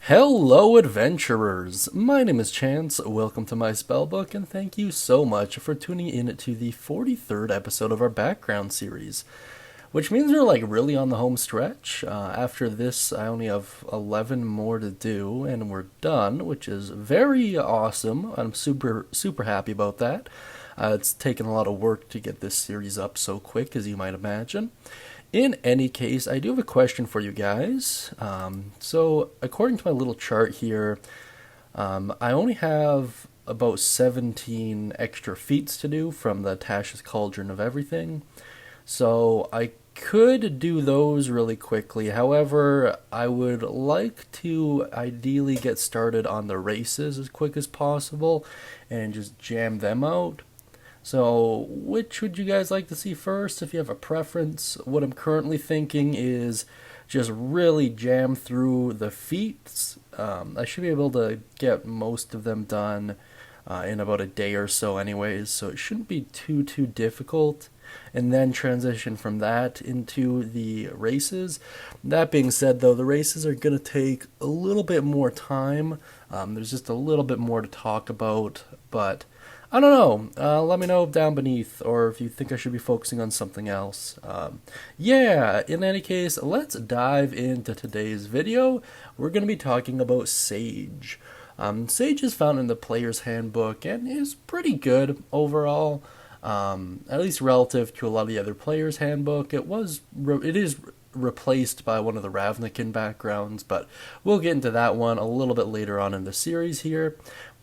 Hello, adventurers! My name is Chance, welcome to my Spellbook, and thank you so much for tuning in to the 43rd episode of our background series. Which means we're really on the home stretch. After this, I only have 11 more to do, and we're done, which is very awesome. I'm super happy about that. It's taken a lot of work to get this series up so quick, as you might imagine. In any case, I do have a question for you guys. So, according to my little chart here, I only have about 17 extra feats to do from the Tasha's Cauldron of Everything. So, I could do those really quickly. However, I would like to ideally get started on the races as quick as possible and just jam them out. So, which would you guys like to see first, if you have a preference? What I'm currently thinking is just really jam through the feats. I should be able to get most of them done in about a day or so anyways, so it shouldn't be too difficult. And then transition from that into the races. That being said, though, the races are going to take a little bit more time. There's just a little bit more to talk about, but I don't know. Let me know down beneath, or if you think I should be focusing on something else. In any case, let's dive into today's video. We're going to be talking about Sage. Sage is found in the Player's Handbook and is pretty good overall, at least relative to a lot of the other Player's Handbook. It is replaced by one of the Ravnican backgrounds, but we'll get into that one a little bit later on in the series here.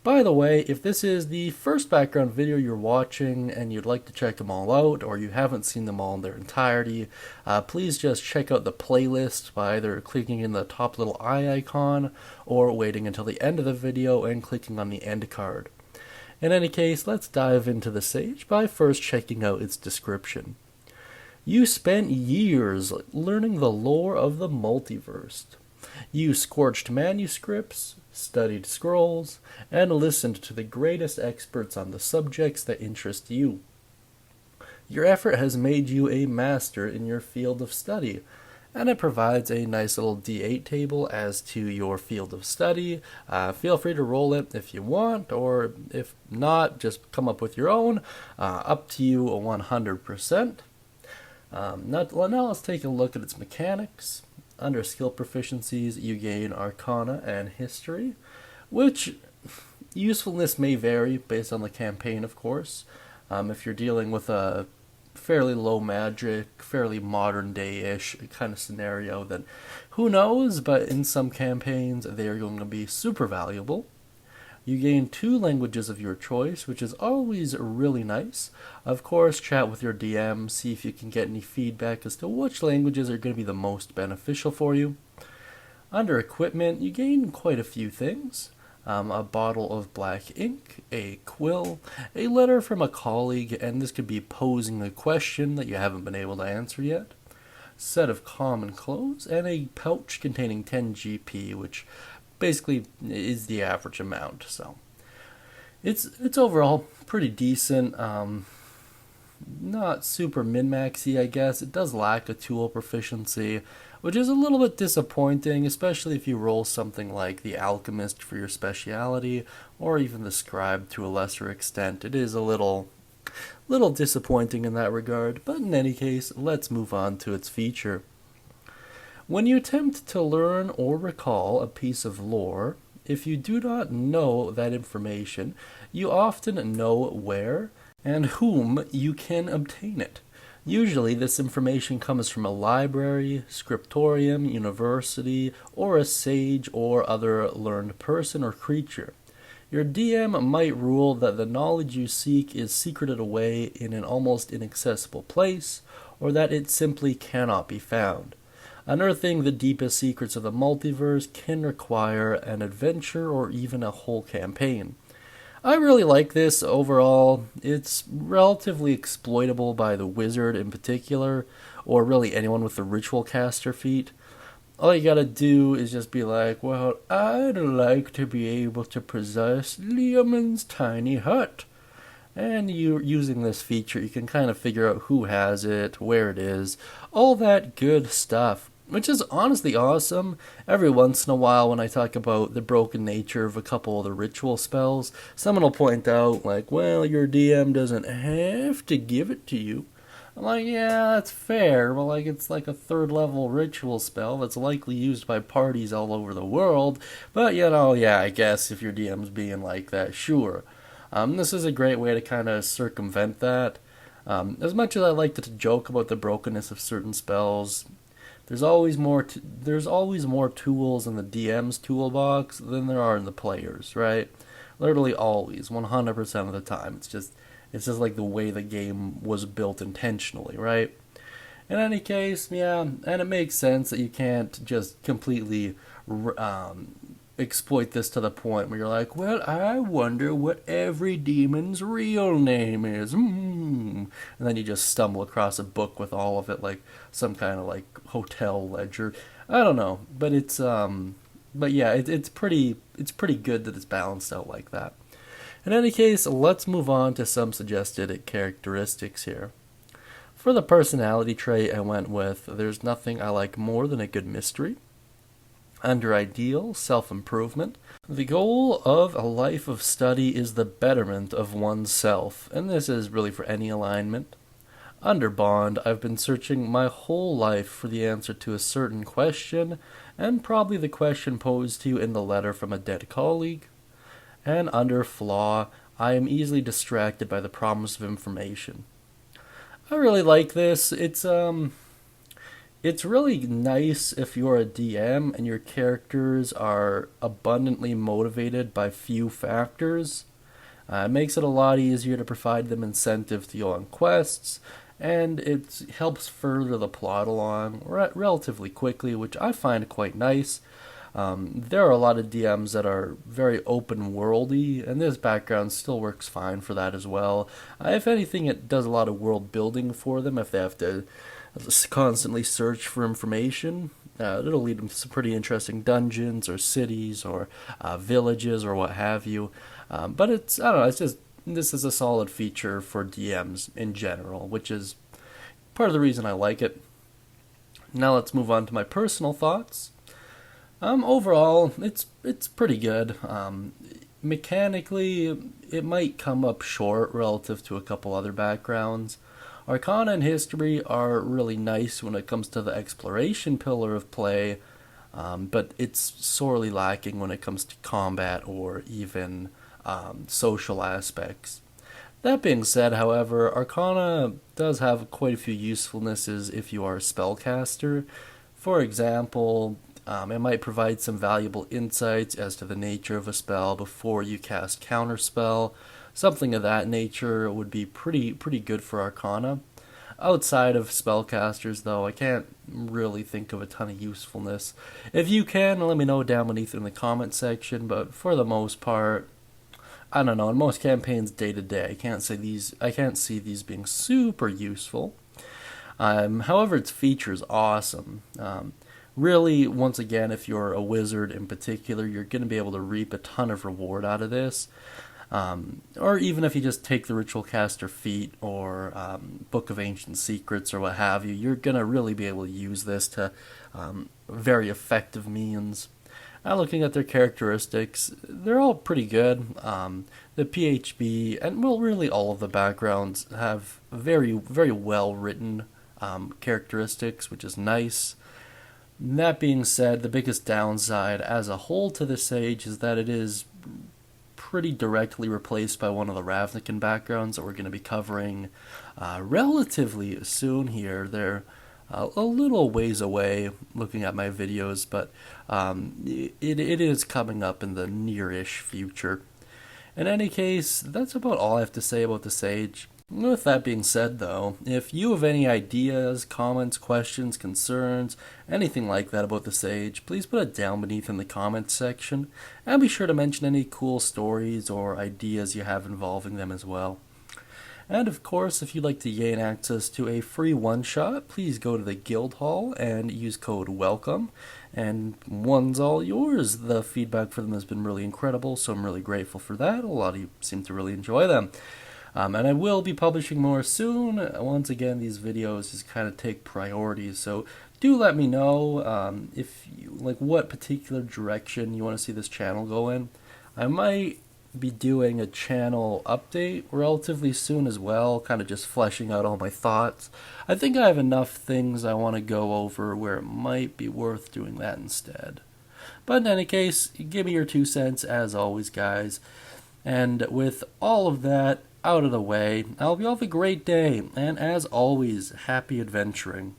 By the way, if this is the first background video you're watching and you'd like to check them all out, or you haven't seen them all in their entirety, please just check out the playlist by either clicking in the top little eye icon or waiting until the end of the video and clicking on the end card. In any case, let's dive into the Sage by first checking out its description. You spent years learning the lore of the multiverse. You scorched manuscripts, studied scrolls, and listened to the greatest experts on the subjects that interest you. Your effort has made you a master in your field of study, and it provides a nice little D8 table as to your field of study. Feel free to roll it if you want, or if not, just come up with your own. Up to you 100%. Now let's take a look at its mechanics. Under skill proficiencies, you gain Arcana and History, which usefulness may vary based on the campaign, of course. If you're dealing with a fairly low magic, fairly modern day-ish kind of scenario, then who knows, but in some campaigns they are going to be super valuable. You gain 2 languages of your choice, which is always really nice. Of course, chat with your DM, see if you can get any feedback as to which languages are going to be the most beneficial for you. Under equipment, you gain quite a few things. A bottle of black ink, a quill, a letter from a colleague, and this could be posing a question that you haven't been able to answer yet. Set of common clothes, and a pouch containing 10 GP, which basically is the average amount. So it's overall pretty decent. Not super min-maxy, I guess. It does lack a tool proficiency, which is a little bit disappointing, especially if you roll something like the Alchemist for your speciality, or even the Scribe to a lesser extent. It is a little disappointing in that regard, but in any case, let's move on to its feature. When you attempt to learn or recall a piece of lore, if you do not know that information, you often know where and whom you can obtain it. Usually this information comes from a library, scriptorium, university, or a sage or other learned person or creature. Your DM might rule that the knowledge you seek is secreted away in an almost inaccessible place, or that it simply cannot be found. Unearthing the deepest secrets of the multiverse can require an adventure or even a whole campaign. I really like this overall. It's relatively exploitable by the wizard in particular, or really anyone with the ritual caster feat. All you gotta do is just be like, well, I'd like to be able to possess Liamon's tiny hut. And you using this feature, you can kind of figure out who has it, where it is, all that good stuff. which is honestly awesome. Every once in a while, when I talk about the broken nature of a couple of the ritual spells, someone will point out, like, well, your DM doesn't have to give it to you. I'm like, yeah, that's fair, but like, it's like a third level ritual spell that's likely used by parties all over the world. But yeah, I guess if your DM's being like that, sure. This is a great way to kind of circumvent that. As much as I like to joke about the brokenness of certain spells, there's always more tools in the DM's toolbox than there are in the players, right? Literally always, 100% of the time. It's just like the way the game was built intentionally, right? In any case, yeah, and it makes sense that you can't just completely exploit this to the point where you're like, well, I wonder what every demon's real name is. And then you just stumble across a book with all of it, like some kind of like hotel ledger. I don't know, but but yeah, it's pretty good that it's balanced out like that. In any case, let's move on to some suggested characteristics here. For the personality trait, I went with there's nothing I like more than a good mystery. Under ideal, self-improvement. The goal of a life of study is the betterment of oneself, and this is really for any alignment. Under bond, I've been searching my whole life for the answer to a certain question, and probably the question posed to you in the letter from a dead colleague. And under flaw, I am easily distracted by the promise of information. I really like this. It's really nice if you're a DM and your characters are abundantly motivated by few factors. It makes it a lot easier to provide them incentive to go on quests, and it helps further the plot along relatively quickly, which I find quite nice. There are a lot of DMs that are very open worldy, and this background still works fine for that as well. If anything, it does a lot of world building for them if they have to constantly search for information. It'll lead them to some pretty interesting dungeons or cities or villages or what have you. But I don't know, this is a solid feature for DMs in general, which is part of the reason I like it. Now let's move on to my personal thoughts. Overall, it's pretty good. Mechanically, it might come up short relative to a couple other backgrounds. Arcana and History are really nice when it comes to the exploration pillar of play, but it's sorely lacking when it comes to combat or even social aspects. That being said, however, Arcana does have quite a few usefulnesses if you are a spellcaster. For example, it might provide some valuable insights as to the nature of a spell before you cast counterspell. Something of that nature would be pretty good for Arcana. Outside of spellcasters, though, I can't really think of a ton of usefulness. If you can, let me know down beneath in the comment section, but for the most part, I don't know, in most campaigns day to day, I can't see these being super useful. However, its feature is awesome. Really, once again, if you're a wizard in particular, you're going to be able to reap a ton of reward out of this. Or even if you just take the Ritual Caster feat or Book of Ancient Secrets or what have you, you're going to really be able to use this to very effective means. Looking at their characteristics, they're all pretty good. The PHB and, well, really all of the backgrounds have very, very well written characteristics, which is nice. That being said, the biggest downside as a whole to the Sage is that it is pretty directly replaced by one of the Ravnican backgrounds that we're going to be covering relatively soon here. They're a little ways away looking at my videos, but it is coming up in the near-ish future. In any case, that's about all I have to say about the Sage. With that being said, though, if you have any ideas, comments, questions, concerns, anything like that about the Sage, please put it down beneath in the comments section, and be sure to mention any cool stories or ideas you have involving them as well. And of course, if you'd like to gain access to a free one-shot, please go to the Guild Hall and use code WELCOME, and one's all yours. The feedback for them has been really incredible, so I'm really grateful for that. A lot of you seem to really enjoy them. And I will be publishing more soon. Once again, these videos just kind of take priority, so do let me know if you like what particular direction you want to see this channel go in. I might be doing a channel update relatively soon as well, kind of just fleshing out all my thoughts. I think I have enough things I want to go over where it might be worth doing that instead. But in any case, give me your 2 cents as always, guys. And with all of that out of the way, I hope you all have a great day, and as always, happy adventuring.